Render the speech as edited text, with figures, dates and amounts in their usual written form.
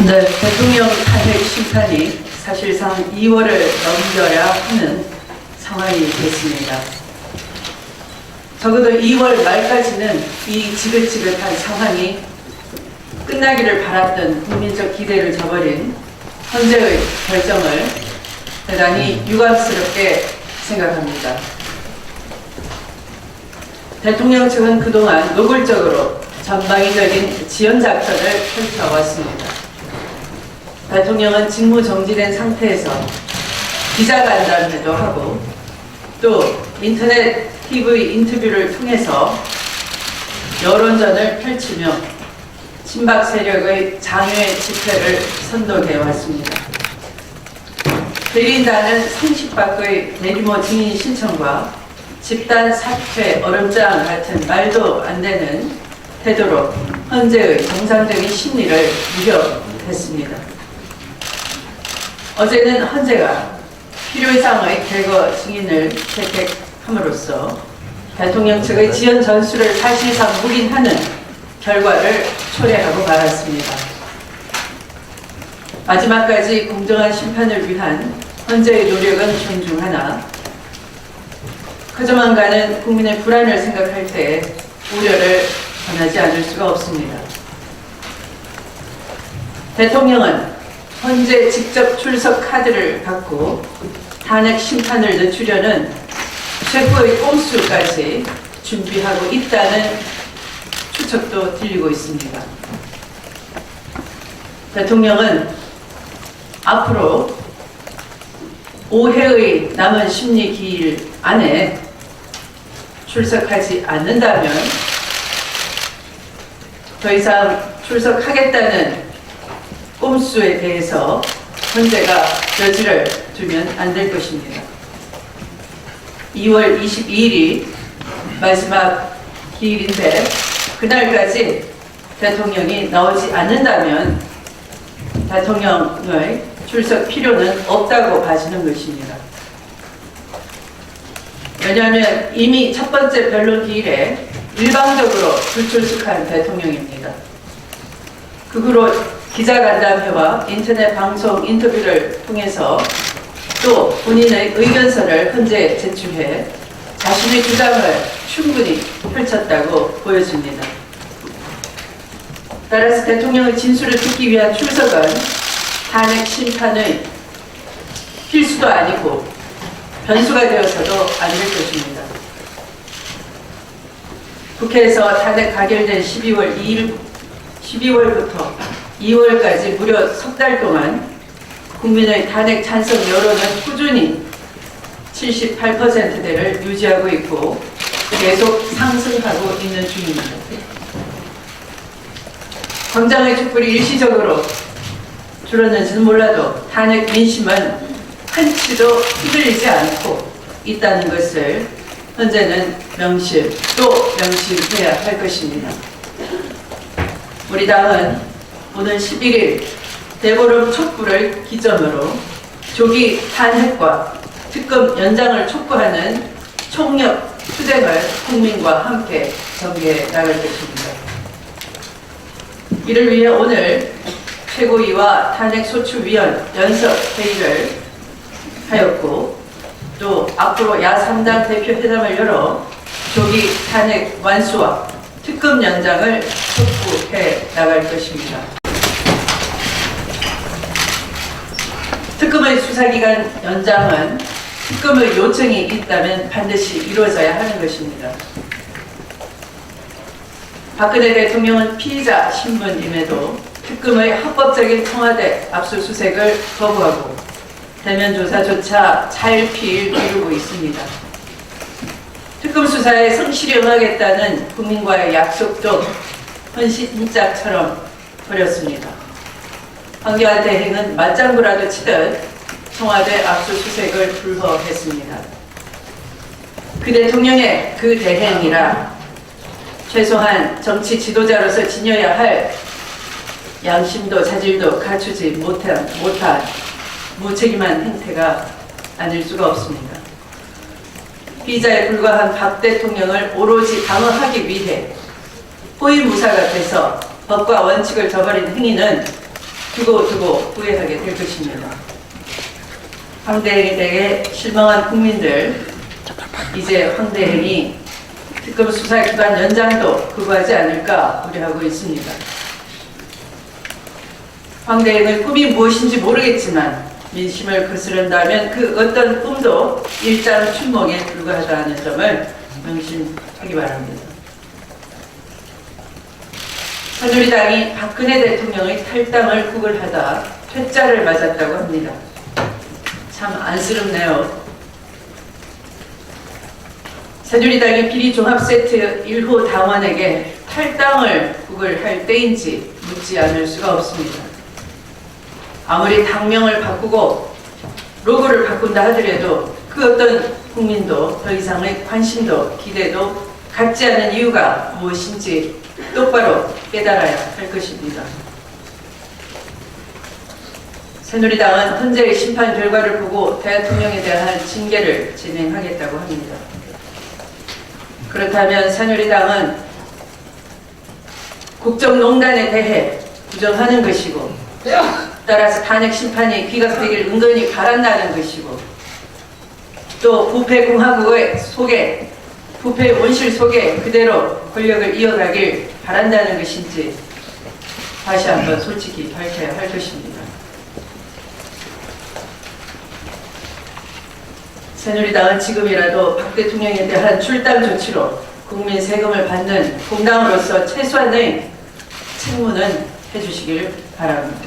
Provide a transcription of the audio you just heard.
네, 대통령 탄핵 심판이 사실상 2월을 넘겨야 하는 상황이 됐습니다. 적어도 2월 말까지는 이 지긋지긋한 상황이 끝나기를 바랐던 국민적 기대를 저버린 헌재의 결정을 대단히 유감스럽게 생각합니다. 대통령 측은 그동안 노골적으로 전방위적인 지연 작전을 펼쳐왔습니다. 대통령은 직무 정지된 상태에서 기자간담회도 하고 또 인터넷 TV 인터뷰를 통해서 여론전을 펼치며 친박 세력의 장외 집회를 선도해 왔습니다. 대리인단은 상식 밖의 대규모 증인 신청과 집단 사퇴 얼음장 같은 말도 안 되는 태도로 헌재의 정상적인 심리를 위협했습니다. 어제는 헌재가 필요 이상의 대거 증인을 채택함으로써 대통령 측의 지연 전술을 사실상 묵인하는 결과를 초래하고 말았습니다. 마지막까지 공정한 심판을 위한 헌재의 노력은 존중하나 커져만 가는 국민의 불안을 생각할 때 우려를 전하지 않을 수가 없습니다. 대통령은 헌재 직접 출석 카드를 받고 탄핵 심판을 늦추려는 최고의 꼼수까지 준비하고 있다는 추측도 들리고 있습니다. 대통령은 앞으로 5회의 남은 심리 기일 안에 출석하지 않는다면 더 이상 출석하겠다는 꼼수에 대해서 헌재가 여지를 두면 안 될 것입니다. 2월 22일이 마지막 기일인데 그날까지 대통령이 나오지 않는다면 대통령의 출석 필요는 없다고 봐지는 것입니다. 왜냐하면 이미 첫 번째 변론 기일에 일방적으로 불출석한 대통령입니다. 그 후로 기자간담회와 인터넷 방송 인터뷰를 통해서 또 본인의 의견서를 헌재에 제출해 자신의 주장을 충분히 펼쳤다고 보여집니다. 따라서 대통령의 진술을 듣기 위한 출석은 탄핵 심판의 필수도 아니고 변수가 되어서도 안 될 것입니다. 국회에서 탄핵 가결된 12월부터 2월까지 무려 석 달 동안 국민의 탄핵 찬성 여론은 꾸준히 78%대를 유지하고 있고 계속 상승하고 있는 중입니다. 광장의 촛불이 일시적으로 줄었는지는 몰라도 탄핵 민심은 한치도 흔들리지 않고 있다는 것을 헌재는 또 명심해야 할 것입니다. 우리 당은 오늘 11일 대보름 촛불을 기점으로 조기 탄핵과 특검 연장을 촉구하는 총력 투쟁을 국민과 함께 전개해 나갈 것입니다. 이를 위해 오늘 최고위와 탄핵소추위원 연석회의를 하였고 또 앞으로 야3당 대표회담을 열어 조기 탄핵 완수와 특검 연장을 촉구해 나갈 것입니다. 특검의 수사기간 연장은 특검의 요청이 있다면 반드시 이루어져야 하는 것입니다. 박근혜 대통령은 피의자 신분임에도 특검의 합법적인 청와대 압수수색을 거부하고 대면 조사조차 차일피일 미루고 있습니다. 특검 수사에 성실히 응하겠다는 국민과의 약속도 헌신짝처럼 버렸습니다. 황교안 대행은 맞장구라도 치듯 청와대 압수수색을 불허했습니다. 그 대통령의 그 대행이라 최소한 정치 지도자로서 지녀야 할 양심도 자질도 갖추지 못한 무책임한 행태가 아닐 수가 없습니다. 피의자에 불과한 박 대통령을 오로지 방어하기 위해 호위무사가 돼서 법과 원칙을 저버린 행위는 두고 후회하게 될 것입니다. 황대행에 대해 실망한 국민들, 이제 황대행이 특검 수사기간 연장도 거부하지 않을까 우려하고 있습니다. 황대행의 꿈이 무엇인지 모르겠지만 민심을 거스른다면 그 어떤 꿈도 일장 춘몽에 불과하다는 점을 명심하기 바랍니다. 새누리당이 박근혜 대통령의 탈당을 구걸하다 퇴짜를 맞았다고 합니다. 참 안쓰럽네요. 새누리당이 비리종합세트 1호 당원에게 탈당을 구걸할 때인지 묻지 않을 수가 없습니다. 아무리 당명을 바꾸고 로고를 바꾼다 하더라도 그 어떤 국민도 더 이상의 관심도 기대도 갖지 않은 이유가 무엇인지 똑바로 깨달아야 할 것입니다. 새누리당은 헌재의 심판 결과를 보고 대통령에 대한 징계를 진행하겠다고 합니다. 그렇다면 새누리당은 국정농단에 대해 부정하는 것이고 따라서 탄핵 심판이 기각되길 은근히 바란다는 것이고 또 부패공화국의 속에 부패 온실 속에 그대로 권력을 이어가길 바란다는 것인지 다시 한번 솔직히 밝혀야 할 것입니다. 새누리당은 지금이라도 박 대통령에 대한 출당 조치로 국민 세금을 받는 공당으로서 최소한의 책무는 해주시길 바랍니다.